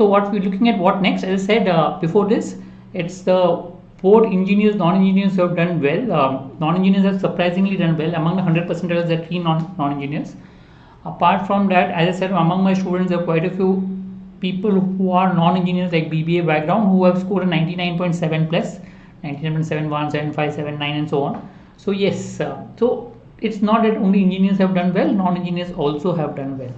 So what we're looking at, what next? As I said before this, it's the both engineers, non-engineers who have done well. Non-engineers have surprisingly done well. Among the 100 percentiles, there are 3 non-engineers. Apart from that, as I said, among my students, there are quite a few people who are non-engineers like BBA background who have scored a 99.7 plus, 99.71, 75, 79 and so on. So yes, so it's not that only engineers have done well, non-engineers also have done well.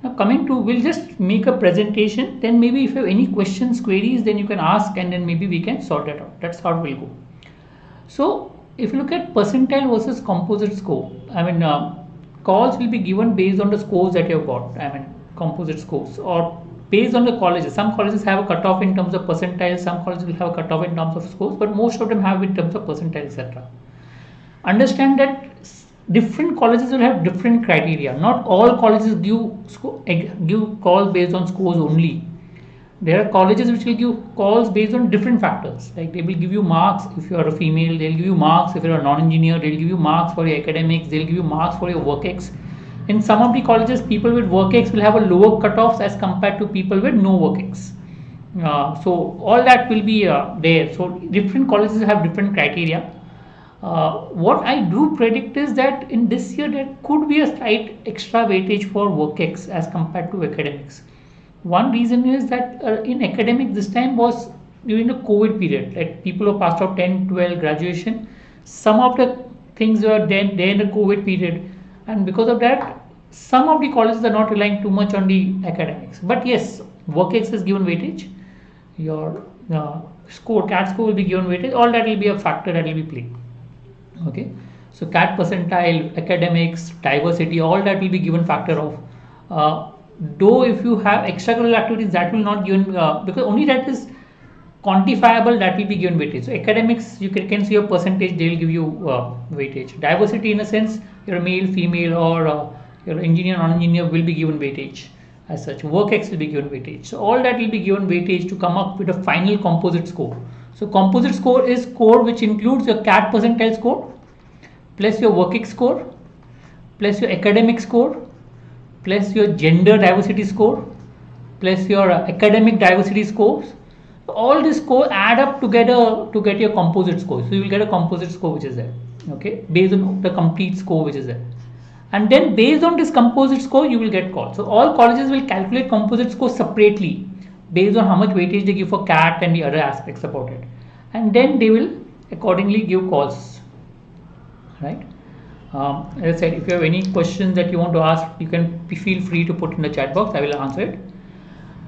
Now coming to, we'll just make a presentation, then maybe if you have any questions, queries, then you can ask and then maybe we can sort it out. That's how it will go. So if you look at percentile versus composite score, calls will be given based on the scores that you have got, composite scores, or based on the colleges. Some colleges have a cutoff in terms of percentile, some colleges will have a cutoff in terms of scores, but most of them have in terms of percentile, etc. Understand that different colleges will have different criteria. Not all colleges give calls based on scores only. There are colleges which will give calls based on different factors. Like they will give you marks if you are a female, they'll give you marks if you are a non-engineer, they'll give you marks for your academics, they'll give you marks for your work ex. In some of the colleges, people with work ex will have a lower cutoffs as compared to people with no work ex. So all that will be there. So different colleges have different criteria. What I do predict is that in this year there could be a slight extra weightage for work ex as compared to academics. One reason is that in academics this time was during the COVID period, like people who passed out 10, 12 graduation, some of the things were there in the COVID period, and because of that some of the colleges are not relying too much on the academics. But yes, work ex is given weightage, your score, CAT score will be given weightage, all that will be a factor that will be played. Okay, so CAT percentile, academics, diversity, all that will be given factor of. Though if you have extracurricular activities, that will not given because only that is quantifiable, that will be given weightage. So academics, you can see your percentage, they will give you weightage. Diversity in a sense, you're a male, female, or you're engineer, non-engineer will be given weightage as such. Work ex will be given weightage. So all that will be given weightage to come up with a final composite score. So composite score is score which includes your CAT percentile score plus your work ex score plus your academic score plus your gender diversity score plus your academic diversity scores. So all these scores add up together to get your composite score. So you will get a composite score which is there, okay, based on the complete score which is there. And then based on this composite score you will get calls. So all colleges will calculate composite score separately based on how much weightage they give for CAT and the other aspects about it, and then they will accordingly give calls, right? As I said, if you have any questions that you want to ask, you can feel free to put in the chat box, I will answer it.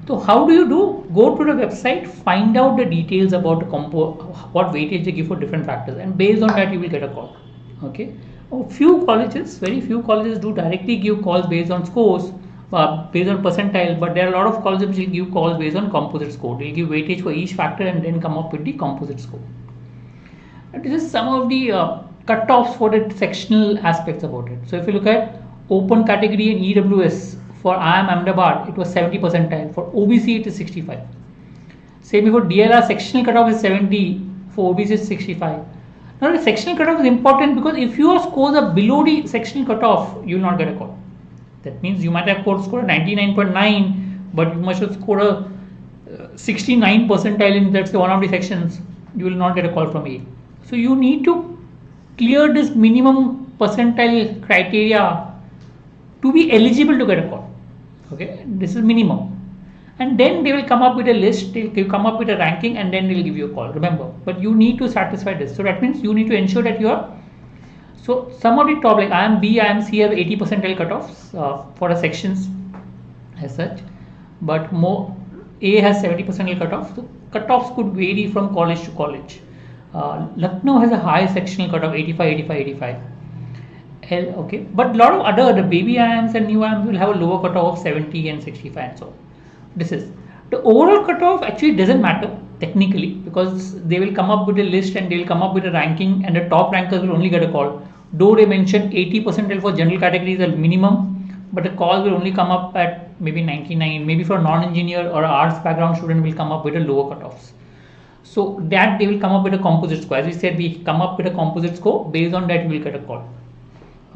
So how do you do? Go to the website, find out the details about the what weightage they give for different factors, and based on that you will get a call. Okay, few colleges, very few colleges do directly give calls based on scores, based on percentile, but there are a lot of colleges which will give calls based on composite score. They will give weightage for each factor and then come up with the composite score. And this is some of the cutoffs for the sectional aspects about it. So if you look at open category in EWS for IIM Ahmedabad, it was 70 percentile. For OBC it is 65. Same for DLR, sectional cutoff is 70. For OBC is 65. Now the sectional cutoff is important because if your scores are below the sectional cutoff, you will not get a call. That means you might have scored 99.9, but you must have scored a 69 percentile in, that's one of the sections. You will not get a call from A. So you need to clear this minimum percentile criteria to be eligible to get a call. Okay, this is minimum, and then they will come up with a list, they'll come up with a ranking, and then they'll give you a call. Remember, but you need to satisfy this. So that means you need to ensure that you are. So some of the top, like IIM B, IIM C have 80 percentile cutoffs for the sections as such, but more A has 70 percentile cutoff. So cutoffs could vary from college to college. Lucknow has a high sectional cutoff, 85. Okay, but a lot of other, the baby IIMs and new IIMs will have a lower cutoff of 70 and 65 and so. This is the overall cutoff actually doesn't matter technically, because they will come up with a list and they will come up with a ranking, and the top rankers will only get a call. Though they mentioned 80 percentile for general categories are minimum, but the call will only come up at maybe 99. Maybe for a non-engineer or arts background student will come up with a lower cutoffs. So that they will come up with a composite score. As we said, we come up with a composite score. Based on that, you will get a call.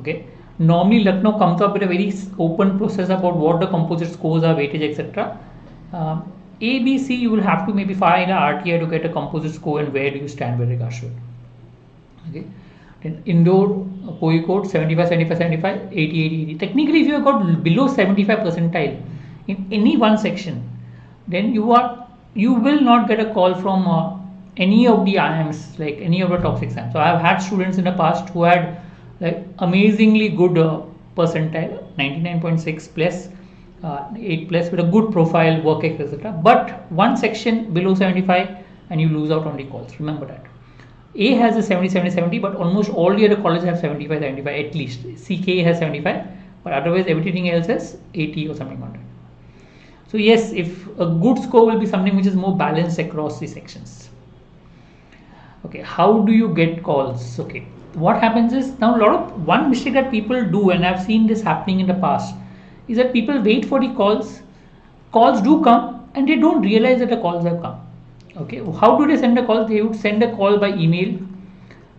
Okay. Normally, Lucknow comes up with a very open process about what the composite scores are, weightage, etc. A, B, C, you will have to maybe find an RTI to get a composite score and where do you stand with regards to it. Okay. Then indoor POE code 75, 75, 75, 80, 80, 80. Technically, if you have got below 75 percentile in any one section, then you will not get a call from any of the IIMs, like any of the top 6 exams. So I have had students in the past who had like amazingly good percentile, 99.6 plus, 8 plus, with a good profile, work ethic, etc. But one section below 75 and you lose out on the calls. Remember that. A has a 70, 70, 70, but almost all the other colleges have 75, 75 at least. CK has 75, but otherwise everything else has 80 or something like that. So yes, if a good score will be something which is more balanced across the sections. Okay, how do you get calls? Okay, what happens is, now one mistake that people do, and I've seen this happening in the past, is that people wait for the calls do come and they don't realize that the calls have come. Okay, how do they send a call? They would send a call by email,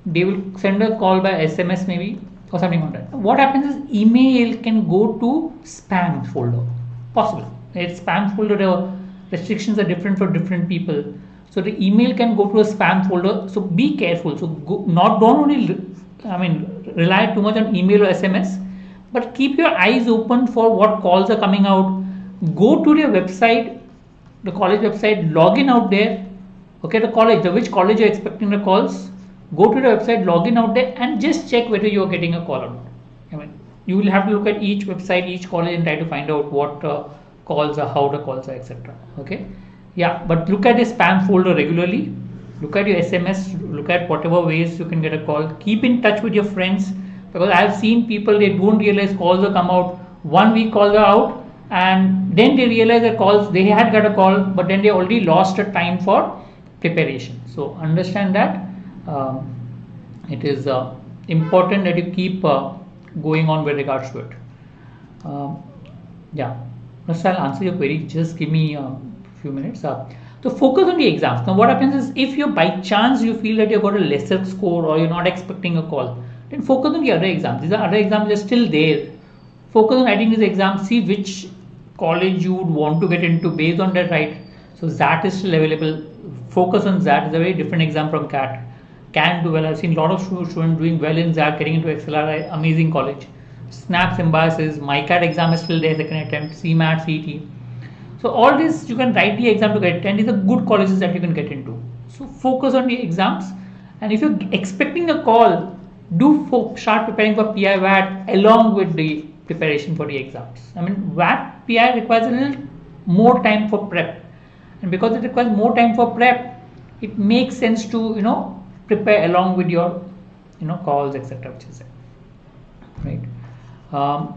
they will send a call by SMS maybe, or something like that. What happens is email can go to spam folder, possible. It's spam folder, the restrictions are different for different people. So the email can go to a spam folder. So be careful. So don't only rely too much on email or SMS, but keep your eyes open for what calls are coming out. Go to their website, the college website, log in out there. Okay, which college you're expecting the calls. Go to the website, log in out there, and just check whether you're getting a call or not. You will have to look at each website, each college, and try to find out what calls are, how the calls are, etc. Okay. Yeah, but look at the spam folder regularly, look at your SMS, look at whatever ways you can get a call. Keep in touch with your friends, because I have seen people, they don't realize calls have come out. 1 week calls are out, and then they realize that they had got a call, but then they already lost a time for preparation. So understand that it is important that you keep going on with regards to it. Yeah, I'll answer your query. Just give me few minutes. So focus on the exams. Now what happens is, if you by chance you feel that you've got a lesser score or you're not expecting a call, then focus on the other exams. These are other exams, they're still there. Focus on writing these exams, see which college you would want to get into based on that, right? So ZAT is still available. Focus on ZAT. It's a very different exam from CAT. Can do well. I've seen a lot of students doing well in ZAT, getting into XLR, amazing college. SNAP, Symbiosis, MyCAT exam is still there, second attempt, CMAT, CET. So all this you can write the exam to get, and these are good colleges that you can get into. So focus on the exams, and if you're expecting a call, start preparing for PI VAT along with the preparation for the exams. VAT PI requires a little more time for prep, and because it requires more time for prep, it makes sense to prepare along with your calls, etc., which is there, right?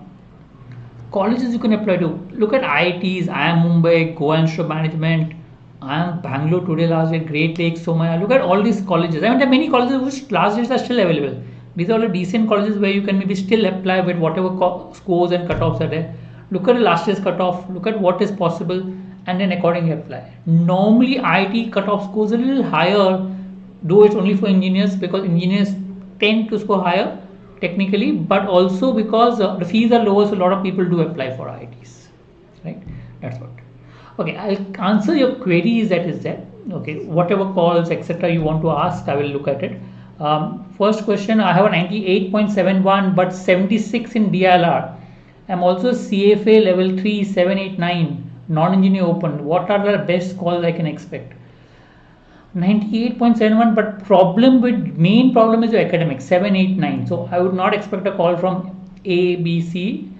Colleges you can apply to. Look at IITs, IIM Mumbai, Goa Institute of Management, IIM Bangalore today, last year, Great Lakes, Somaya. Look at all these colleges. There are many colleges which last years are still available. These are all the decent colleges where you can maybe still apply with whatever scores and cutoffs are there. Look at the last year's cutoff, look at what is possible, and then accordingly apply. Normally IIT cutoff scores a little higher, though it's only for engineers, because engineers tend to score higher technically, but also because the fees are lower, so a lot of people do apply for IITs, right? That's what. Okay, I'll answer your queries that is there. Okay, whatever calls, etc., you want to ask, I will look at it. First question, I have a 98.71 but 76 in DLR. I'm also CFA level 3, 789, non-engineer open. What are the best calls I can expect? 98.71, but main problem is your academics, 789. So I would not expect a call from A, B, C.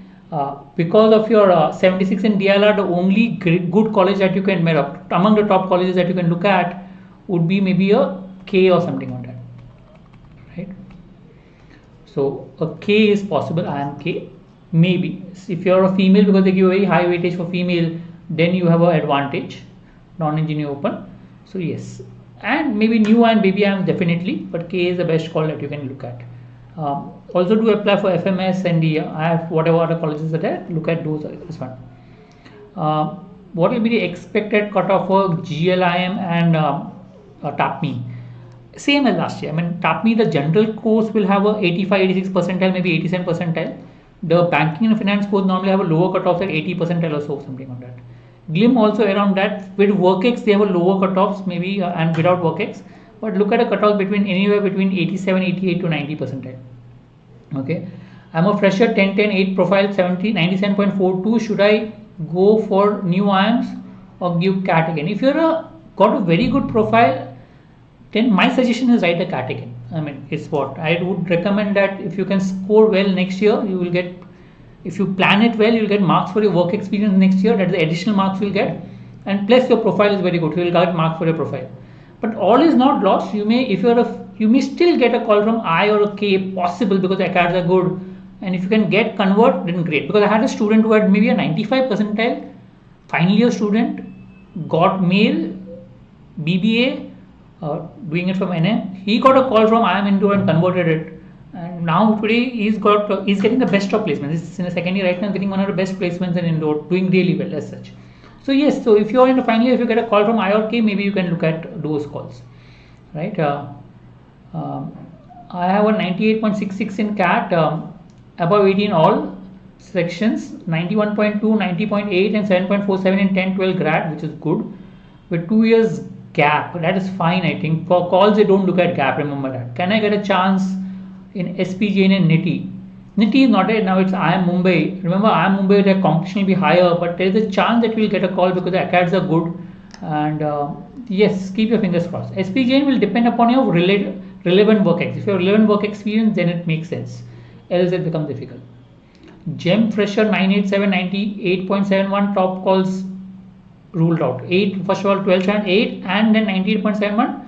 Because of your 76 in DLR, the only good college that you can meet up among the top colleges that you can look at would be maybe a K or something on that, right? So a K is possible. I am K, maybe. If you're a female, because they give very high weightage for female, then you have an advantage, non-engineer open. So yes, and maybe new and baby I am definitely, but K is the best call that you can look at. Also do apply for FMS and the whatever other colleges are there, look at those as well. What will be the expected cutoff for GLIM and TAPME? Same as last year. TAPME, the general course will have a 85, 86 percentile, maybe 87 percentile. The banking and finance course normally have a lower cutoff at 80 percentile or so, something like that. GLIM also around that. With WorkX they have a lower cutoffs maybe, and without WorkX, but look at a cutoff between anywhere between 87, 88 to 90 percentile. Okay, I'm a fresher, 10, 10, 8 profile, 70, 97.42. Should I go for new IAMS or give CAT again? If you're got a very good profile, then my suggestion is write a CAT again. I mean, it's what I would recommend, that if you can score well next year, you will get, if you plan it well, you'll get marks for your work experience next year. That's the additional marks you'll get, and plus your profile is very good, you will get marks for your profile. But all is not lost. You may, if you're you may still get a call from I or a K, possible, because the acads are good, and if you can get convert, then great. Because I had a student who had maybe a 95 percentile, final year student, got mail, BBA, doing it from NM. He got a call from IIM Indore and converted it, and now today he's getting the best of placements. He's in the second year right now, getting one of the best placements in Indore, doing really well as such. So yes, so if you're in the final year, if you get a call from I or K, maybe you can look at those calls, right? I have a 98.66 in CAT, above 18 all sections, 91.2, 90.8 and 7.47 in 10, 12 grad, which is good. With 2 years gap, that is fine. I think for calls they don't look at gap, remember that. Can I get a chance in SPJN and NITI? NITI is not it now, it's IIM Mumbai. Remember, IIM Mumbai, their competition will be higher, but there is a chance that we'll get a call because the acads are good. And yes, keep your fingers crossed. SPJN will depend upon your relevant work experience. If you have relevant work experience, then it makes sense, else it becomes difficult. GEM fresher 987, 98.71, top calls ruled out. 8, first of all 12 and 8, and then 98.71,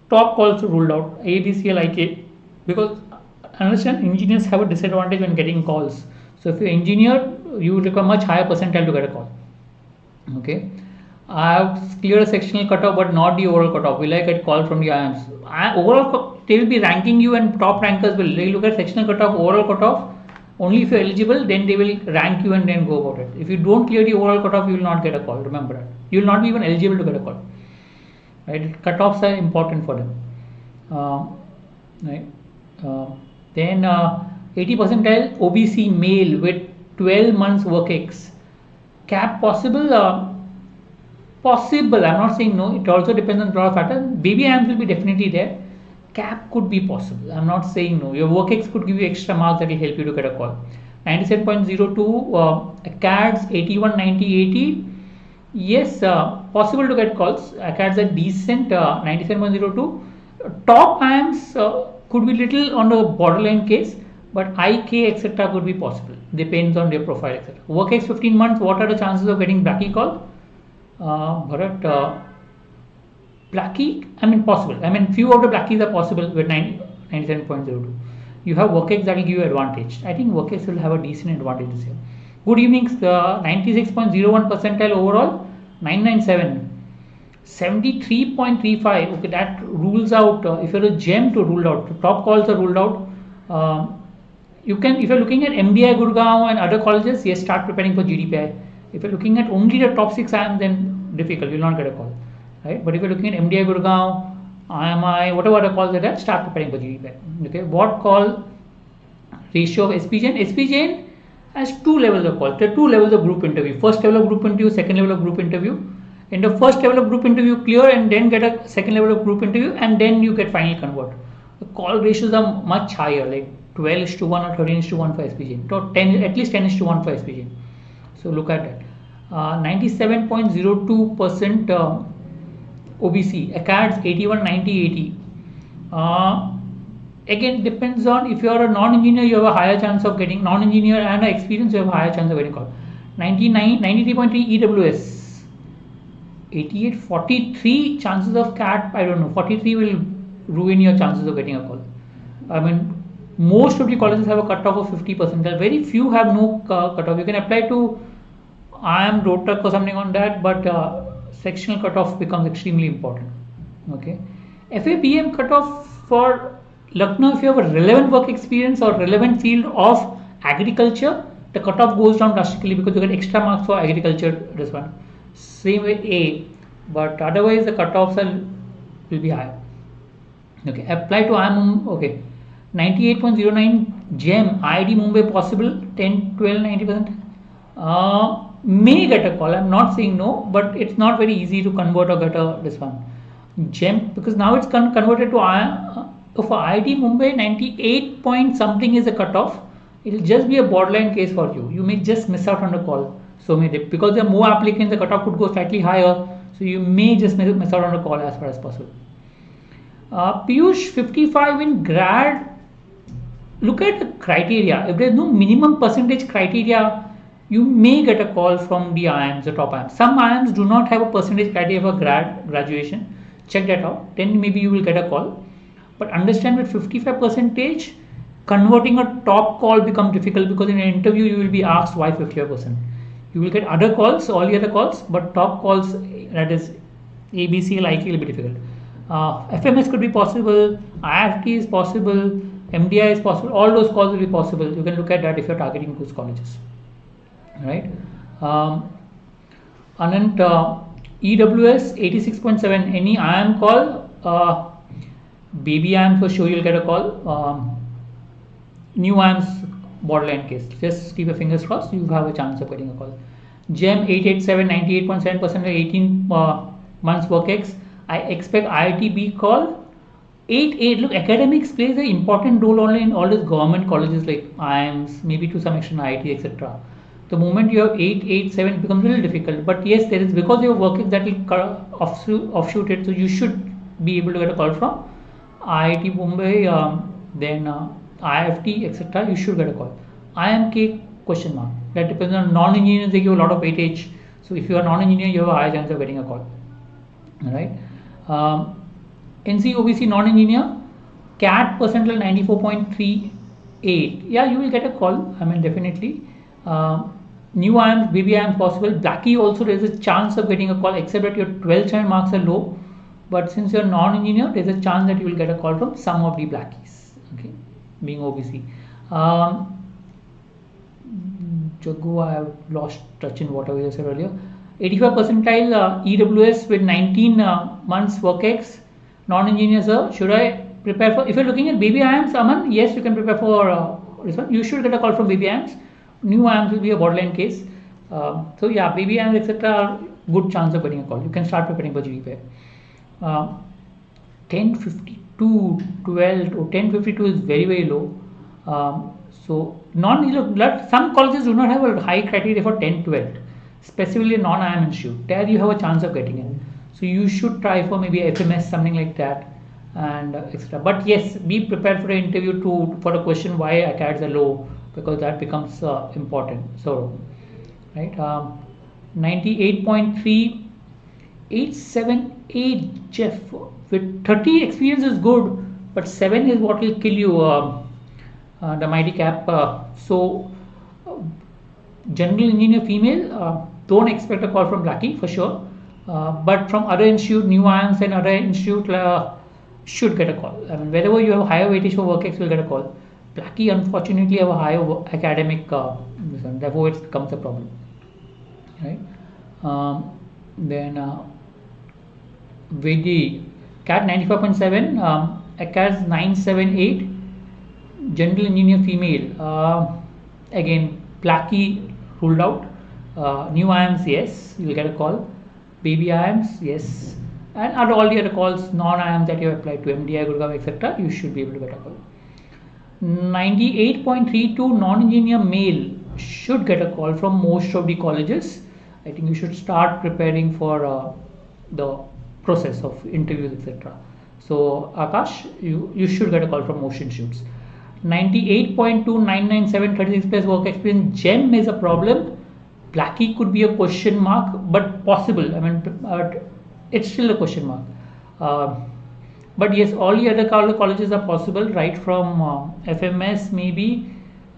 top calls ruled out. ABCL, IK, because understand, engineers have a disadvantage when getting calls. So if you're engineer, you will require much higher percentile to get a call. Okay, I have cleared a sectional cutoff but not the overall cutoff. Will I get call from the IIMs? Overall they will be ranking you, and top rankers will look at sectional cutoff, overall cutoff. Only if you're eligible, then they will rank you and then go about it. If you don't clear the overall cutoff, you will not get a call. Remember that. You will not be even eligible to get a call. Right? Cutoffs are important for them. Right? Then 80 percentile OBC male with 12 months work ex. Cap possible? Possible. I'm not saying no. It also depends on a lot of factors. Baby IIMs will be definitely there. Cap could be possible. I'm not saying no. Your work ex could give you extra marks that will help you to get a call. 97.02, ACADS 81, 90, 80. Yes, possible to get calls. ACADS are decent, 97.02. Top IIMs could be little on the borderline case, but IK etc. could be possible. Depends on their profile etc. Work ex 15 months. What are the chances of getting Blackie call? Bharat, Blackie, I mean possible. I mean few of the Blackies are possible with 97.02. You have WorkX that will give you advantage. I think WorkX will have a decent advantage this year. Good evenings. 96.01 percentile overall, 997, 73.35. Okay, that rules out. If you're a gem, to ruled out. Top calls are ruled out. You can, if you're looking at MBI Gurgaon and other colleges, yes, start preparing for GDPI. If you're looking at only the top 6 IIMs, then difficult. You'll not get a call. Right? But if you're looking at MDI Gurgaon, IMI, whatever other calls are there, start preparing for GDPI. Okay, what call ratio of SPJN? SPJN has 2 levels of calls. There are 2 levels of group interview. First level of group interview, second level of group interview. In the first level of group interview, clear and then get a second level of group interview, and then you get final convert. The call ratios are much higher, like 12:1 or 13:1 for SPJN. So 10, at least 10:1 for SPJN. So look at that. 97.02% OBC, ACADS 81, 90, 80. Again, depends on, if you are a non-engineer, you have a higher chance of getting, non-engineer and experience, you have a higher chance of getting called. 93.3 EWS, 88, 43 chances of CAT, I don't know, 43 will ruin your chances of getting a call. I mean, most of the colleges have a cutoff of 50%. Very few have no cutoff. You can apply to IIM, Rotak or something on that, but sectional cutoff becomes extremely important. Okay, FAPM cutoff for Lucknow, if you have a relevant work experience or relevant field of agriculture, the cutoff goes down drastically because you get extra marks for agriculture. This one, same with A, but otherwise the cutoffs will be high. Okay, apply to IIM. Okay, 98.09 GEM, IID Mumbai possible, 10, 12, 90%. may get a call. I'm not saying no, but it's not very easy to convert or get this one. GEM, because now it's converted to for IIT Mumbai, 98 point something is a cutoff. It'll just be a borderline case for you. You may just miss out on the call. So because there are more applicants, the cutoff could go slightly higher. So you may just miss out on the call as far as possible. Piyush, 55 in grad. Look at the criteria. If there's no minimum percentage criteria, you may get a call from the IIMs, the top IIMs. Some IIMs do not have a percentage criteria for graduation. Check that out. Then maybe you will get a call. But understand with 55 percentage, converting a top call becomes difficult, because in an interview you will be asked why 55%. You will get other calls, all the other calls, but top calls, that is ABC, likely will be difficult. FMS could be possible, IFT is possible, MDI is possible. All those calls will be possible. You can look at that if you're targeting those colleges, right? Anant, EWS 86.7. Any IIM call? Baby IIM for sure you'll get a call. New IIM's borderline case. Just keep your fingers crossed. You have a chance of getting a call. GEM 887, 98.7%, 18 months work ex. I expect IITB call. 8. Look, academics plays an important role only in all these government colleges like IIMs, maybe to some extent IIT, etc. The moment you have 887, it becomes a little difficult. But yes, there is, because your work ex that will offshoot it. So you should be able to get a call from IIT Mumbai, then IFT, etc. You should get a call. IMK question mark. That depends on non-engineers. They give a lot of weightage. So if you are non-engineer, you have a high chance of getting a call. All right. NC OBC non-engineer, CAT percentile 94.38. Yeah, you will get a call. I mean, definitely. New IIMs, baby IIMs possible. Blackie also, there is a chance of getting a call, except that your 12th standard marks are low. But since you're non-engineer, there's a chance that you will get a call from some of the Blackies. Okay, being OBC. Jago, I have lost touch in whatever you said earlier. 85 percentile EWS with 19 months work ex. Non-engineer, sir, should I prepare for? If you're looking at baby IIMs, Aman, yes, you can prepare for this one. You should get a call from baby IIMs. New IIMs will be a borderline case. So yeah, baby IIMs, etc. are good chance of getting a call. You can start preparing for GDPI. 1052, 12 or 1052 is very, very low. So some colleges do not have a high criteria for 10, 12, specifically a non-IIM institute. There you have a chance of getting in. So you should try for maybe FMS, something like that, and etc. But yes, be prepared for the interview for the question why ACADs are low, because that becomes important. So, right, 98.3, 878 Jeff with 30 experience is good, but 7 is what will kill you. The mighty cap. So, general engineer female, don't expect a call from Blackie for sure. But from other institute, new IIMs and other institute should get a call. I mean, wherever you have higher weightage for work ex, will get a call. Blackie unfortunately have a higher academic, therefore it becomes a problem. Right? Then VD CAT 95.7, ACAS 978, general engineer female. Again, Blackie ruled out. New IIMs, yes, you will get a call. Baby IIMs, yes, and all the other calls, non-IIMs that you have applied to, MDI, Gurgaon, etc. you should be able to get a call. 98.32 non-engineer male should get a call from most of the colleges. I think you should start preparing for the process of interviews, etc. So Akash, you should get a call from most institutes. 98.2, 997, 36 plus work experience. GEM is a problem. Blackie could be a question mark, but possible. I mean, it's still a question mark. But yes, all the other colleges are possible, right from FMS, maybe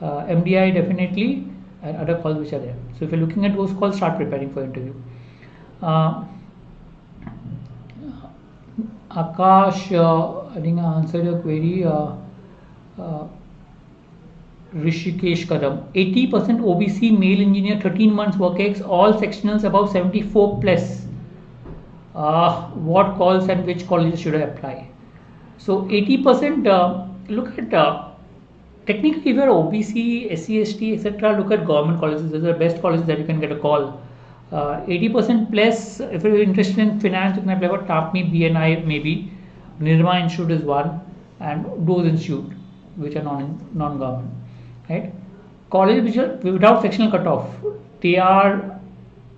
MDI, definitely, and other calls which are there. So if you're looking at those calls, start preparing for interview. Akash, I think I answered your query. Rishikesh Kadam, 80% OBC male engineer, 13 months work ex, all sectionals above 74 plus. What calls and which colleges should I apply? So 80%, look at technically, if you're OBC, SC, ST, etc., look at government colleges. Those are the best colleges that you can get a call. 80% plus, if you're interested in finance, you can apply for TAPMI, BNI, maybe. Nirma Institute is one, and those institute which are non-government, right? Colleges which are without sectional cutoff, they are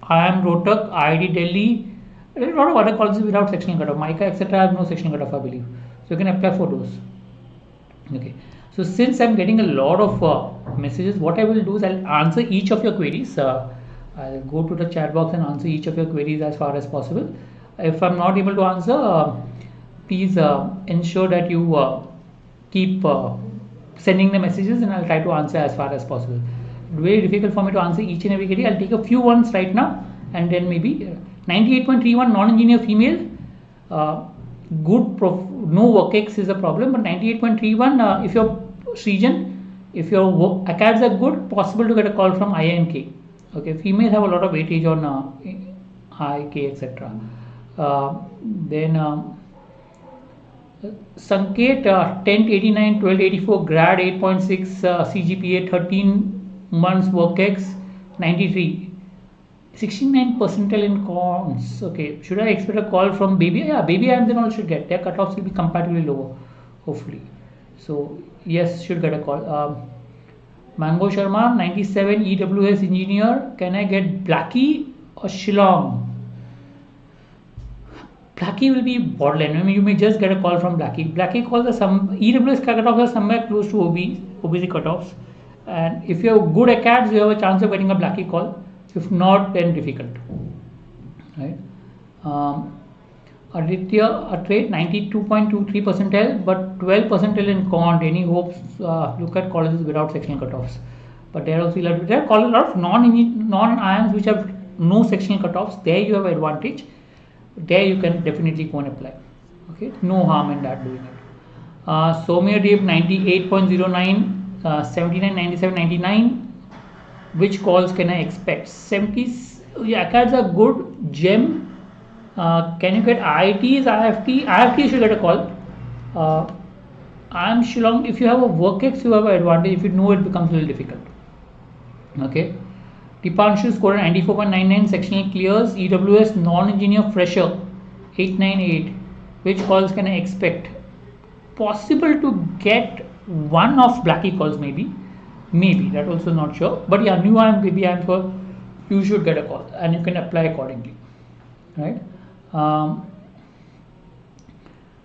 IIM Rohtak, IIT Delhi. There are a lot of other colleges without sectional cutoff. MICA, etc. have no sectional cutoff, I believe. So you can apply for those. Okay. So since I'm getting a lot of messages, what I will do is I'll answer each of your queries. I'll go to the chat box and answer each of your queries as far as possible. If I'm not able to answer, please ensure that you keep sending the messages, and I'll try to answer as far as possible. Very difficult for me to answer each and every query. I'll take a few ones right now, and then maybe 98.31 non-engineer female. No work-ex is a problem, but 98.31 if your region, if your acads are good, possible to get a call from INK. Okay, females have a lot of weightage on IK, etc. Then Sanket 1089, 1284 grad 8.6 CGPA 13 months work-ex 93. 69 percentile in cons. Okay, should I expect a call from baby? Yeah, baby IIMs and all should get. Their cutoffs will be comparatively lower, hopefully. So yes, should get a call. Mango Sharma 97 EWS engineer. Can I get Blackie or Shillong? Blackie will be borderline. I mean, you may just get a call from Blackie. Blackie calls are some EWS cutoffs are somewhere close to OBC cutoffs, and if you have good acads, you have a chance of getting a Blackie call. If not, then difficult, right? Aditya Atre 92.23 percentile, but 12 percentile in cont. Any hopes? Look at colleges without sectional cutoffs, but there are also there are a lot of non-IIMs which have no sectional cutoffs. There you have advantage. There you can definitely go and apply. Okay, no harm in that doing it. Somya Dev 98.09, 79, 97, 99. Which calls can I expect? 70s, yeah, acads are good. GEM, can you get IITs, IFT? IFT should get a call. IIM Shillong, if you have a work-ex, you have an advantage. If you know, it becomes a little difficult. Okay. Dipanshu scored 94.99, sectional clears. EWS non-engineer fresher 898. Which calls can I expect? Possible to get one of Blackie calls, maybe that also not sure, but yeah, new IIM, baby IIM for you should get a call, and you can apply accordingly, right?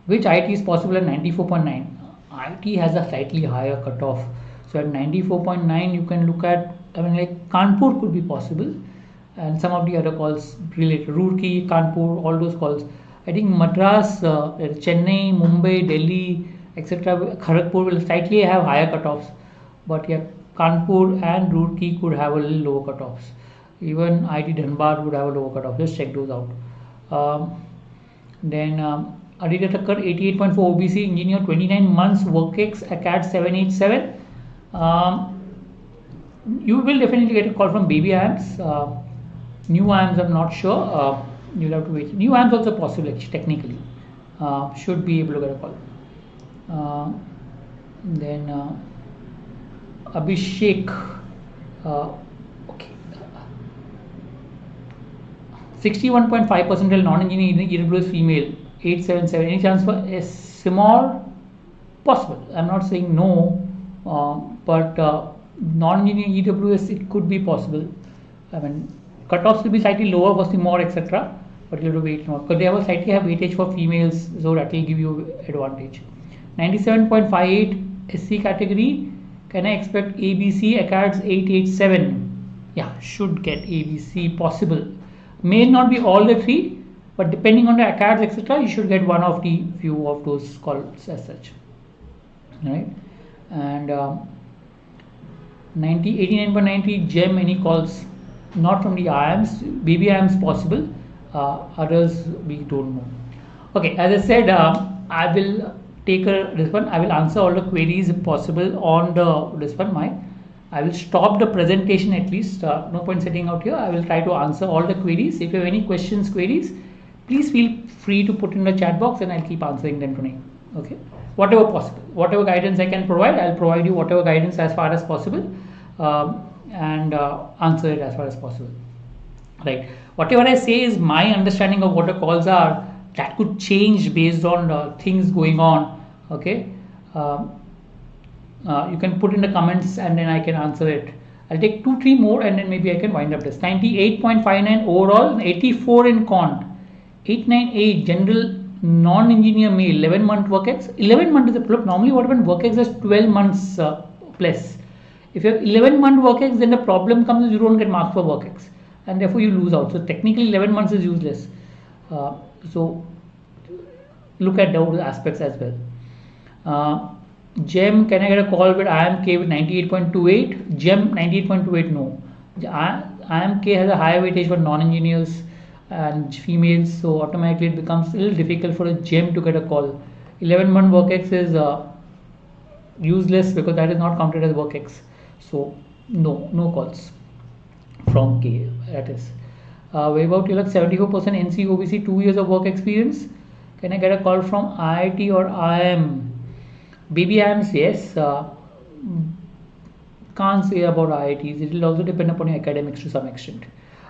Which IT is possible at 94.9? IT has a slightly higher cutoff, so at 94.9 you can look at, I mean, like Kanpur could be possible, and some of the other calls related, Roorkee, Kanpur, all those calls. I think Madras, Chennai, Mumbai, Delhi, etc. Kharagpur will slightly have higher cutoffs, but yeah, Kanpur and Roorkee could have a little lower cutoffs. Even IT Dhanbad would have a lower cutoff. Just check those out. Then Aditya Thakkar 88.4 OBC engineer, 29 months work-ex, ACAD 787. You will definitely get a call from baby IIMs. New IIMs I'm not sure. You'll have to wait. New IIMs also possible actually, technically. Should be able to get a call. Then Abhishek, okay, 61.5 percentile non-engineer EWS female 877. Any chance for a SIMOR? Possible. I'm not saying no, but non-engineer EWS it could be possible. I mean, cutoffs will be slightly lower for SIMOR, etc. But you have to wait because they have a slightly high weightage for females, so that will give you advantage. 97.58 SC category. Can I expect ABC ACADS 887? Yeah, should get ABC possible. May not be all the three, but depending on the ACADS, etc., you should get one of the few of those calls as such. Right? And 89.90 GEM, any calls? Not from the IIMs, BB IIMs possible. Others we don't know. Okay, as I said, I will take this one. I will answer all the queries if possible on this one. I will stop the presentation at least. No point sitting out here. I will try to answer all the queries. If you have any questions, queries, please feel free to put in the chat box, and I'll keep answering them today. Okay, whatever possible, whatever guidance I can provide, I'll provide you whatever guidance as far as possible, and answer it as far as possible. Right, whatever I say is my understanding of what the calls are. That could change based on things going on. Okay, you can put in the comments and then I can answer it. I'll take 2-3 more and then maybe I can wind up this. 98.59 overall, 84 in quant, 898 general non-engineer male, 11-month work ex. 11 month is a flip. Normally what happens, work ex is 12 months plus. If you have 11-month work ex, then the problem comes is you don't get marks for work ex, and therefore you lose out. So technically 11 months is useless. So look at those aspects as well. GEM, can I get a call with IMK with 98.28? GEM 98.28, no. IMK has a higher weightage for non-engineers and females, so automatically it becomes a little difficult for a GEM to get a call. 11-month work ex is useless because that is not counted as work ex. So no calls from K. That is. About 74% NC OBC, 2 years of work experience. Can I get a call from IIT or IIM? BBIMs, yes. Can't say about IITs. It will also depend upon your academics to some extent.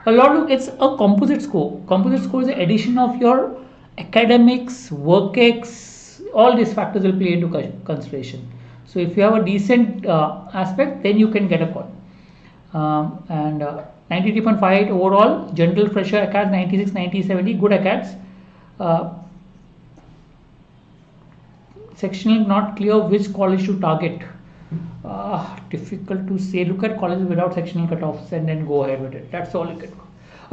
It's a composite score. Composite score is the addition of your academics, work ex, all these factors will play into consideration. So if you have a decent aspect, then you can get a call. And 93.58 overall, general fresher ACADS 96, 90, 70, good ACADS. Sectional not clear, which college to target. Difficult to say. Look at colleges without sectional cutoffs and then go ahead with it. That's all you can do.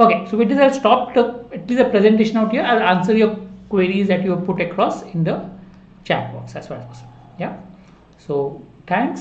Okay, so with this I'll stop at least the presentation out here. I'll answer your queries that you have put across in the chat box as far as possible. Yeah. So thanks.